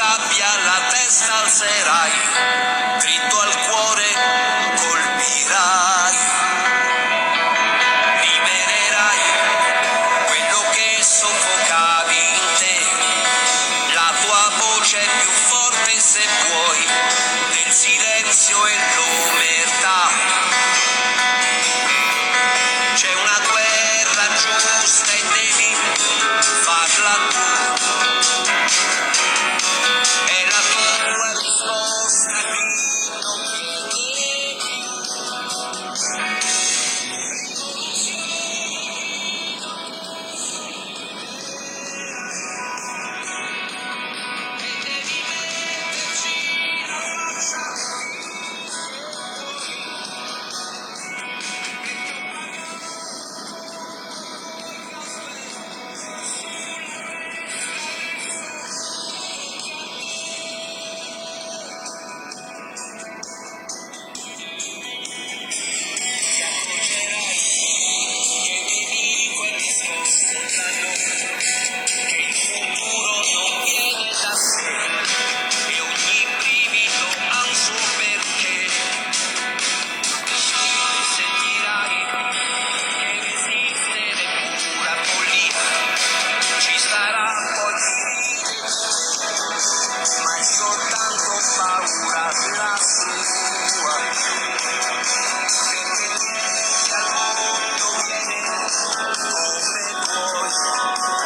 rabbia la testa alzerai, dritto al cuore colpirai, libererai quello che soffocavi in te, la tua voce più forte se vuoi, nel silenzio e l'omertà. C'è una guerra giusta e devi farla tu. È la tua risposta a chi non chiede. E devi metterci la faccia. Ti accorgerai che vedi quelli scontano, che il futuro non viene da sé e ogni brivido ha un suo perché. Sentirai che resistere è pura follia, ci sarà poi ma è soltanto paura la sua, perché niente al mondo viene come vuoi, perché tutto al mondo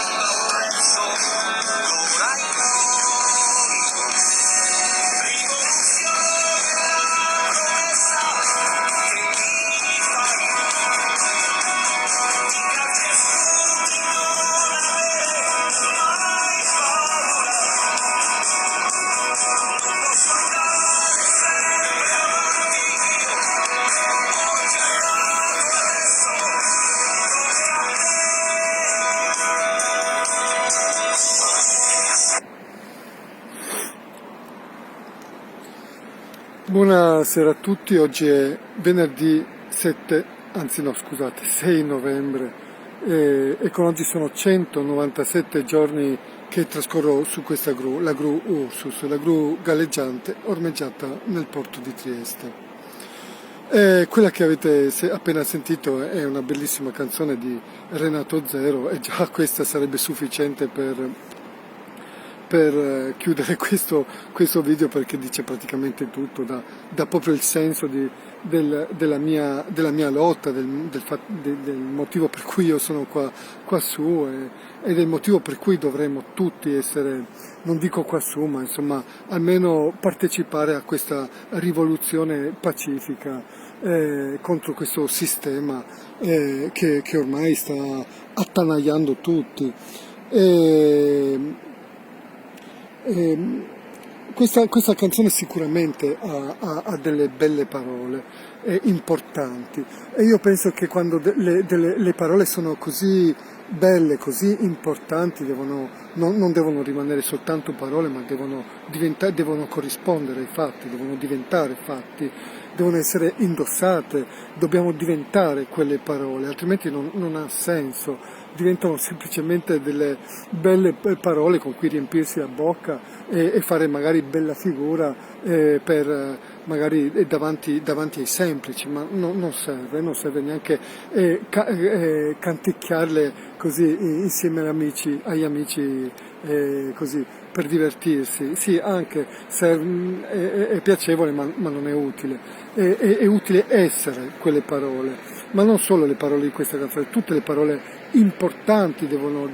ha un prezzo, lo avrai poi. Rivoluzione è la promessa che mi fai, di grandi assunti non avere mai paura, posso andare sempre avanti io, ho cercato adesso dove Buonasera a tutti, oggi è venerdì 7, anzi no scusate, 6 novembre e con oggi sono 197 giorni che trascorro su questa gru, la gru Ursus, la gru galleggiante ormeggiata nel porto di Trieste. Quella che avete appena sentito è una bellissima canzone di Renato Zero e già questa sarebbe sufficiente per chiudere questo video, perché dice praticamente tutto, dà proprio il senso della mia lotta, del motivo per cui io sono qua su e del motivo per cui dovremmo tutti essere, non dico qua su, ma insomma almeno partecipare a questa rivoluzione pacifica contro questo sistema che ormai sta attanagliando tutti. Questa canzone sicuramente ha delle belle parole importanti e io penso che quando le parole sono così belle, così importanti, non devono rimanere soltanto parole, ma devono corrispondere ai fatti, devono diventare fatti, devono essere indossate, dobbiamo diventare quelle parole, altrimenti non ha senso. Diventano semplicemente delle belle parole con cui riempirsi la bocca e fare magari bella figura magari davanti ai semplici, ma non serve neanche canticchiarle così insieme agli amici così per divertirsi. Sì, anche è piacevole, ma non è utile. È utile essere quelle parole, ma non solo le parole di questa canzone, tutte le parole importanti devono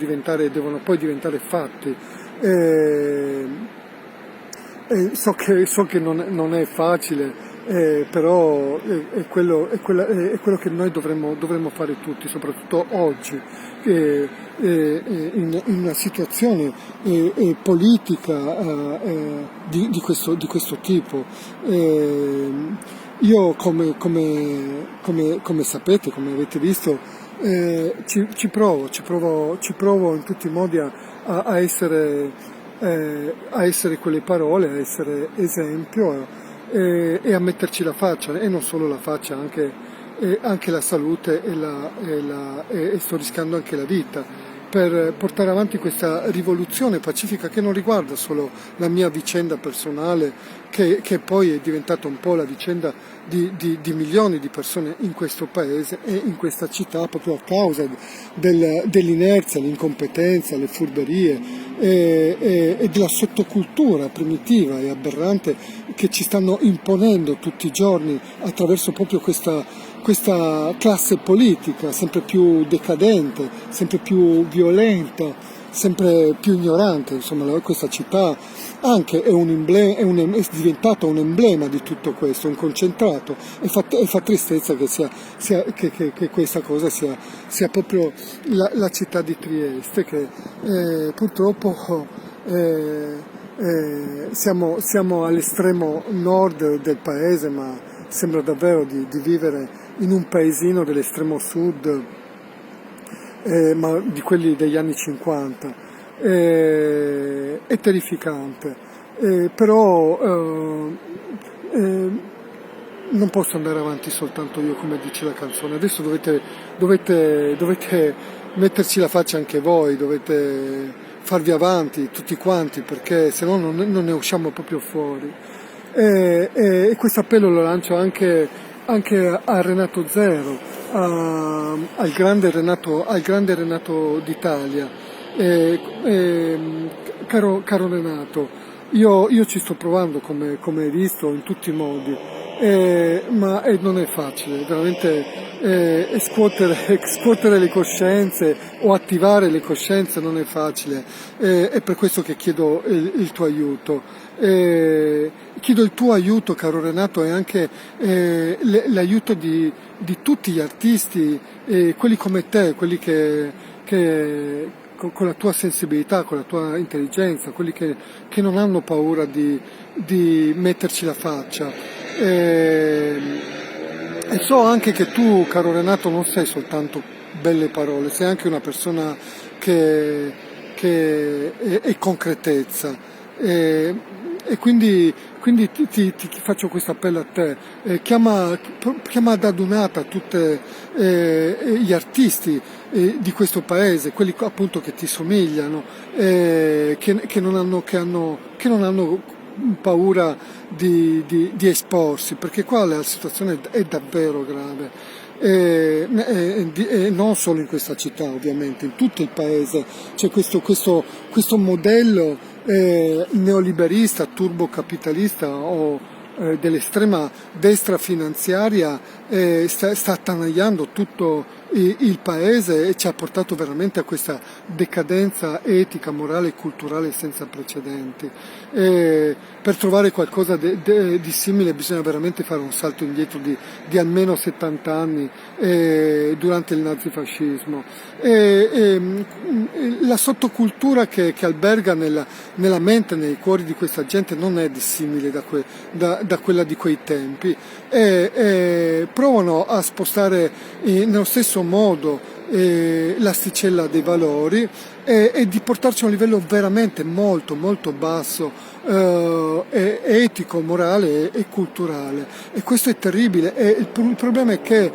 poi diventare fatti. So che non è facile, però è quello che noi dovremmo fare tutti, soprattutto oggi, in una situazione politica di questo tipo. Io come sapete, come avete visto, ci provo in tutti i modi a essere quelle parole, a essere esempio e a metterci la faccia, e non solo la faccia, anche la salute e sto rischiando anche la vita per portare avanti questa rivoluzione pacifica che non riguarda solo la mia vicenda personale, che poi è diventata un po' la vicenda di milioni di persone in questo paese e in questa città, proprio a causa dell'inerzia, l'incompetenza, le furberie e della sottocultura primitiva e aberrante che ci stanno imponendo tutti i giorni attraverso proprio questa classe politica sempre più decadente, sempre più violenta, sempre più ignorante. Insomma, questa città anche è è diventata un emblema di tutto questo, un concentrato, e fa tristezza che questa cosa sia proprio la città di Trieste, che purtroppo siamo all'estremo nord del paese, ma sembra davvero di vivere in un paesino dell'estremo sud, ma di quelli degli anni 50. È terrificante, però non posso andare avanti soltanto io, come dice la canzone. Adesso dovete metterci la faccia anche voi, dovete farvi avanti tutti quanti, perché se no non ne usciamo proprio fuori. E questo appello lo lancio anche a Renato Zero, al grande Renato d'Italia. Caro Renato, io ci sto provando, come hai visto, in tutti i modi, ma non è facile, veramente scuotere le coscienze o attivare le coscienze non è facile, è per questo che chiedo il tuo aiuto. Chiedo il tuo aiuto, caro Renato, e anche l'aiuto di tutti gli artisti, quelli come te, quelli che con la tua sensibilità, con la tua intelligenza, quelli che non hanno paura di metterci la faccia. E so anche che tu, caro Renato, non sei soltanto belle parole, sei anche una persona che è concretezza. E quindi ti faccio questo appello a te, chiama ad adunata tutti gli artisti di questo paese, quelli appunto che ti somigliano, che non hanno paura di esporsi, perché qua la situazione è davvero grave. E non solo in questa città, ovviamente, in tutto il paese c'è questo modello neoliberista, turbocapitalista o dell'estrema destra finanziaria, sta attanagliando tutto il paese e ci ha portato veramente a questa decadenza etica, morale e culturale senza precedenti. Per trovare qualcosa di simile bisogna veramente fare un salto indietro di almeno 70 anni durante il nazifascismo. La sottocultura che alberga nella mente, nei cuori di questa gente non è dissimile da quella di quei tempi, e provano a spostare nello stesso modo l'asticella dei valori e di portarci a un livello veramente molto molto basso, etico, morale e culturale, e questo è terribile, e il problema è che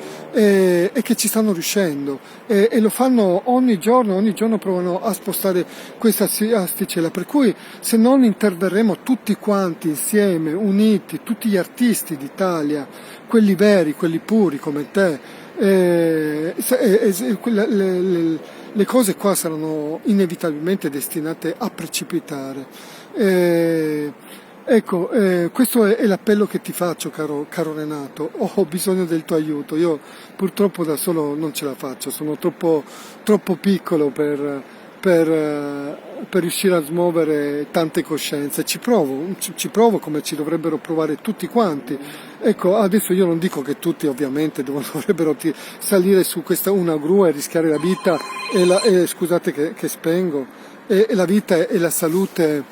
ci stanno riuscendo, e lo fanno ogni giorno provano a spostare questa asticella, per cui se non interverremo tutti quanti insieme, uniti, tutti gli artisti d'Italia, quelli veri, quelli puri come te, le cose qua saranno inevitabilmente destinate a precipitare. Ecco, questo è l'appello che ti faccio, caro Renato. Ho bisogno del tuo aiuto, io purtroppo da solo non ce la faccio, sono troppo piccolo per riuscire a smuovere tante coscienze. Ci provo come ci dovrebbero provare tutti quanti. Ecco, adesso io non dico che tutti ovviamente dovrebbero salire su una gru e rischiare la vita scusate che spengo, e la vita e la salute,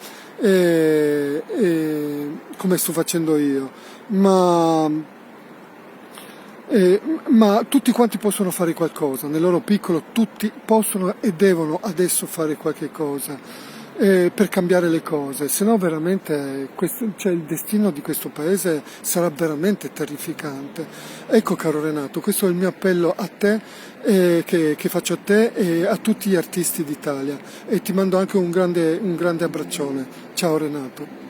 come sto facendo io, ma tutti quanti possono fare qualcosa, nel loro piccolo tutti possono e devono adesso fare qualche cosa. per cambiare le cose, se no veramente cioè, il destino di questo paese sarà veramente terrificante. Ecco caro Renato, questo è il mio appello a te, che faccio a te e a tutti gli artisti d'Italia, e ti mando anche un grande abbraccione. Ciao Renato.